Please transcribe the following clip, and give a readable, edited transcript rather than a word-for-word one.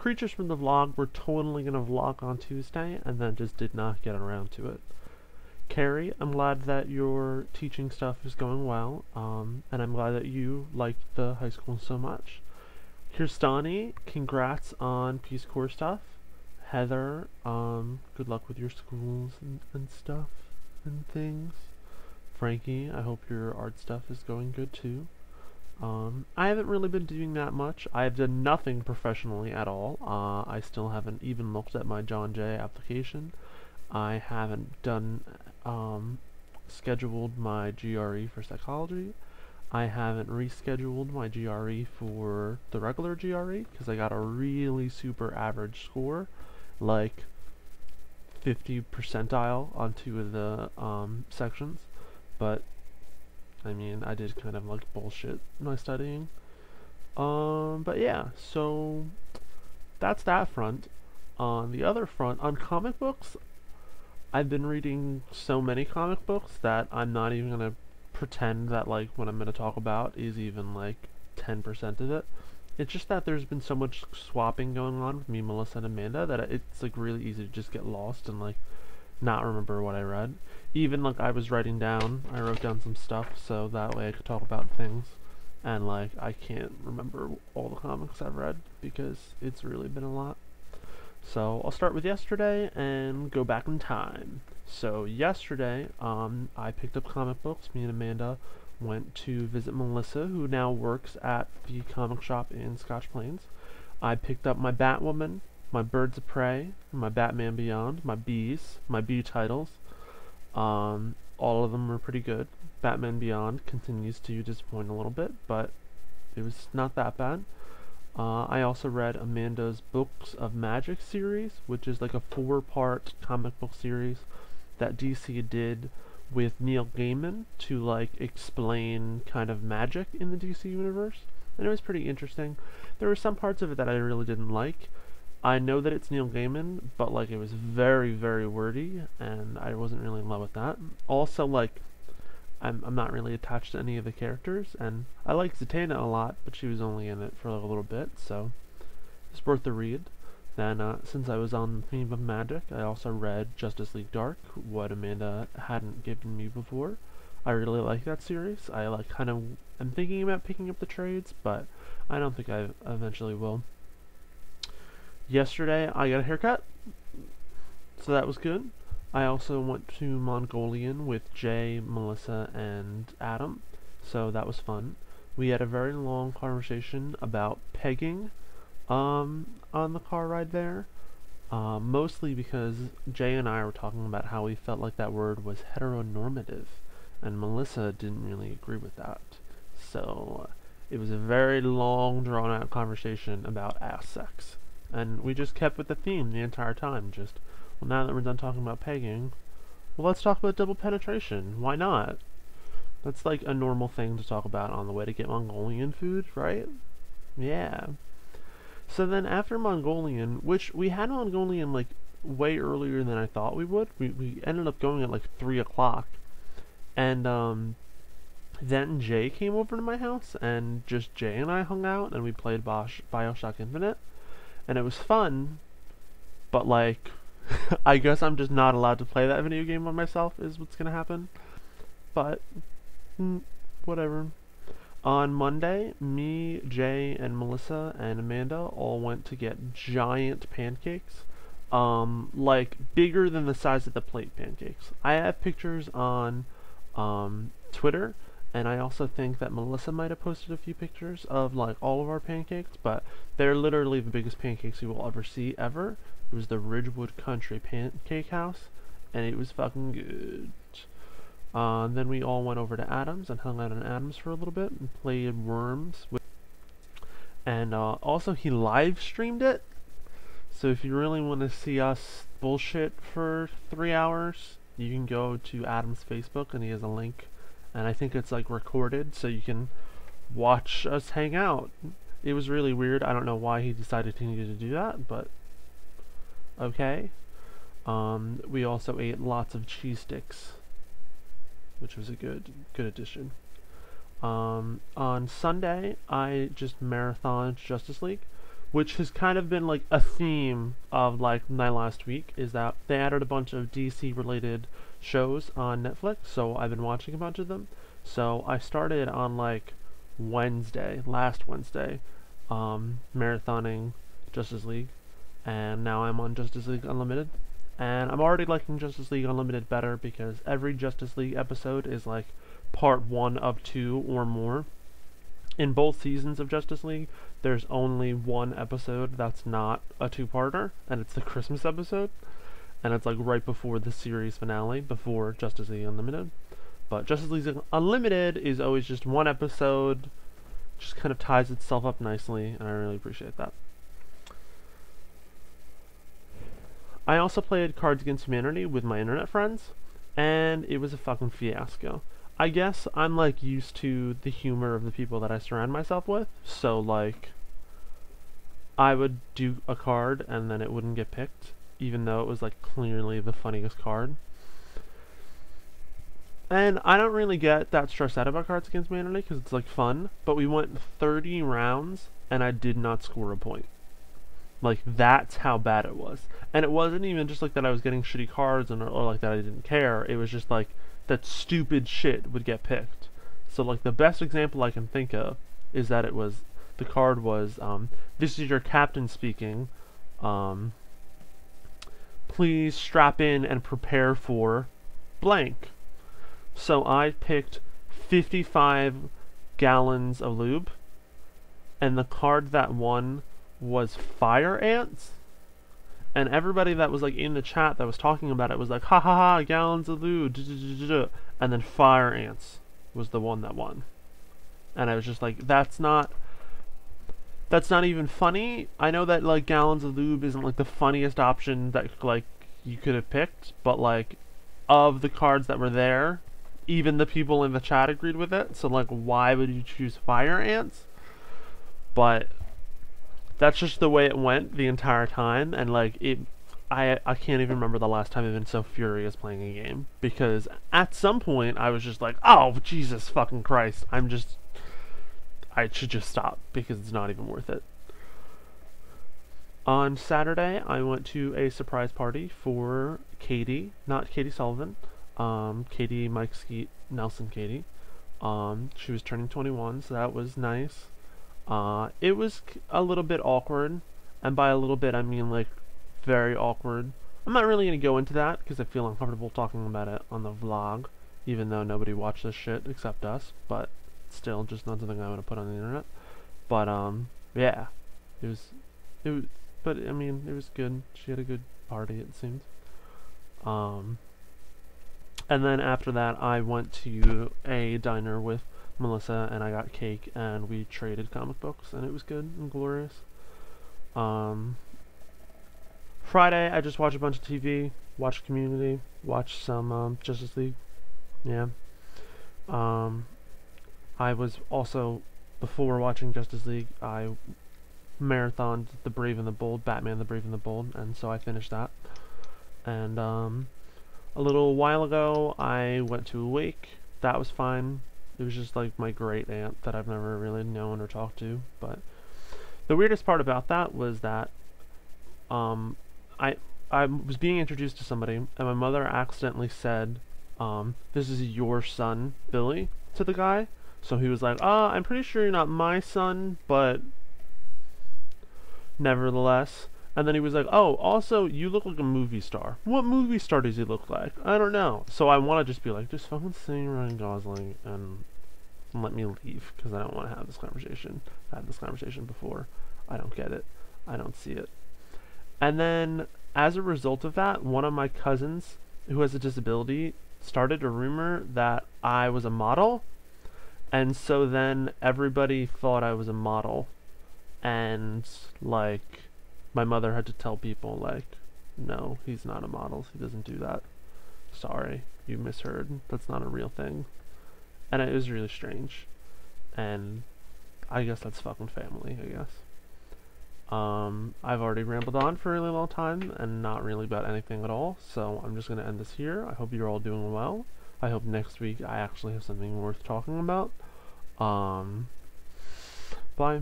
creatures from the vlog were totally going to vlog on Tuesday, and then just did not get around to it. Carrie, I'm glad that your teaching stuff is going well, and I'm glad that you like the high school so much. Kirstani, congrats on Peace Corps stuff. Heather, good luck with your schools and stuff and things. Frankie, I hope your art stuff is going good too. I haven't really been doing that much. I have done nothing professionally at all. I still haven't even looked at my John Jay application. I haven't done, scheduled my GRE for psychology. I haven't rescheduled my GRE for the regular GRE because I got a really super average score, like 50 percentile on 2 of the sections, but I mean, I did kind of like bullshit my studying. But yeah, so that's that front. On the other front, on comic books, I've been reading so many comic books that I'm not even gonna pretend that like what I'm gonna talk about is even like 10% of it. It's just that there's been so much swapping going on with me, Melissa, and Amanda that it's like really easy to just get lost and like not remember what I read. Even like I wrote down some stuff so that way I could talk about things, and like I can't remember all the comics I've read because it's really been a lot. So I'll start with yesterday and go back in time. So yesterday, I picked up comic books. Me and Amanda went to visit Melissa, who now works at the comic shop in Scotch Plains. I picked up my Batwoman, my Birds of Prey, my Batman Beyond, my Bees, my B titles. All of them were pretty good. Batman Beyond continues to disappoint a little bit, but it was not that bad. I also read Amanda's Books of Magic series, which is like a 4-part comic book series that DC did with Neil Gaiman to like explain kind of magic in the DC universe, and it was pretty interesting. There were some parts of it that I really didn't like. I know that it's Neil Gaiman, but like it was very, very wordy, and I wasn't really in love with that. Also, like I'm not really attached to any of the characters, and I like Zatanna a lot, but she was only in it for like a little bit, so it's worth the read. Then, since I was on the theme of magic, I also read Justice League Dark, what Amanda hadn't given me before. I really like that series. I like I'm thinking about picking up the trades, but I don't think I eventually will. Yesterday, I got a haircut, so that was good. I also went to Mongolian with Jay, Melissa, and Adam, so that was fun. We had a very long conversation about pegging on the car ride there, mostly because Jay and I were talking about how we felt like that word was heteronormative, and Melissa didn't really agree with that. So it was a very long, drawn-out conversation about ass sex, and we just kept with the theme the entire time, just, well, now that we're done talking about pegging, well, let's talk about double penetration. Why not? That's like a normal thing to talk about on the way to get Mongolian food, right? Yeah. So then after Mongolian, which we had Mongolian like way earlier than I thought we would. We ended up going at like 3 o'clock. And then Jay came over to my house, and just Jay and I hung out, and we played Bioshock Infinite. And it was fun, but like I guess I'm just not allowed to play that video game by myself is what's gonna happen. But whatever. On Monday, me, Jay, and Melissa and Amanda all went to get giant pancakes, like bigger than the size of the plate pancakes. I have pictures on Twitter, and I also think that Melissa might have posted a few pictures of like all of our pancakes, but they're literally the biggest pancakes you will ever see ever. It was the Ridgewood Country Pancake House, and it was fucking good. Then we all went over to Adams and hung out in Adams for a little bit and played Worms. And also he live streamed it. So if you really want to see us bullshit for 3 hours, you can go to Adam's Facebook, and he has a link. And I think it's like recorded, so you can watch us hang out. It was really weird. I don't know why he decided he needed to do that, but okay. We also ate lots of cheese sticks, which was a good addition. On Sunday, I just marathoned Justice League. which has kind of been like a theme of like my last week, is that they added a bunch of DC related shows on Netflix, so I've been watching a bunch of them. So I started on like last Wednesday, marathoning Justice League, and now I'm on Justice League Unlimited. And I'm already liking Justice League Unlimited better because every Justice League episode is like part 1 of 2 or more. In both seasons of Justice League, there's only one episode that's not a two-parter, and it's the Christmas episode. And it's like right before the series finale, before Justice League Unlimited. But Justice League Unlimited is always just one episode, just kind of ties itself up nicely, and I really appreciate that. I also played Cards Against Humanity with my internet friends, and it was a fucking fiasco. I guess I'm like used to the humor of the people that I surround myself with, so like I would do a card and then it wouldn't get picked, even though it was like clearly the funniest card. And I don't really get that stressed out about Cards Against Humanity because it's like fun, but we went 30 rounds and I did not score a point. Like, that's how bad it was. And it wasn't even just like that I was getting shitty cards or like that I didn't care. It was just like that stupid shit would get picked. So like the best example I can think of is that the card was, this is your captain speaking, please strap in and prepare for blank. So I picked 55 gallons of lube, and the card that won was fire ants. And everybody that was like in the chat that was talking about it was like, ha ha ha, gallons of lube, and then fire ants was the one that won. And I was just like, that's not even funny. I know that like gallons of lube isn't like the funniest option that like you could have picked, but like of the cards that were there, even the people in the chat agreed with it. So like, why would you choose fire ants? But that's just the way it went the entire time, and like I can't even remember the last time I've been so furious playing a game, because at some point I was just like, oh Jesus fucking Christ, I should just stop because it's not even worth it. On Saturday I went to a surprise party for Katie, not Katie Sullivan, Katie Mike Skeet Nelson Katie. She was turning 21, so that was nice. It was a little bit awkward, and by a little bit I mean like very awkward. I'm not really going to go into that because I feel uncomfortable talking about it on the vlog, even though nobody watched this shit except us, but still just not something I want to put on the internet. But yeah, but I mean, it was good. She had a good party, it seemed. And then after that I went to a diner with Melissa, and I got cake, and we traded comic books, and it was good and glorious. Friday, I just watched a bunch of TV, watched Community, watched some Justice League. Yeah. I was also, before watching Justice League, I marathoned The Brave and the Bold, Batman the Brave and the Bold, and so I finished that. And a little while ago, I went to a wake. That was fine. It was just like my great aunt that I've never really known or talked to. But the weirdest part about that was that I was being introduced to somebody, and my mother accidentally said, this is your son, Billy, to the guy. So he was like, I'm pretty sure you're not my son, but nevertheless. And then he was like, oh, also, you look like a movie star. What movie star does he look like? I don't know. So I want to just be like, just fucking say Ryan Gosling and let me leave, because I don't want to have this conversation. I had this conversation before. I don't get it. I don't see it. And then, as a result of that, one of my cousins, who has a disability, started a rumor that I was a model. And so then everybody thought I was a model. And, like, my mother had to tell people, like, no, he's not a model. He doesn't do that. Sorry, you misheard. That's not a real thing. And it was really strange. And I guess that's fucking family, I guess. I've already rambled on for a really long time and not really about anything at all. So I'm just going to end this here. I hope you're all doing well. I hope next week I actually have something worth talking about. Bye.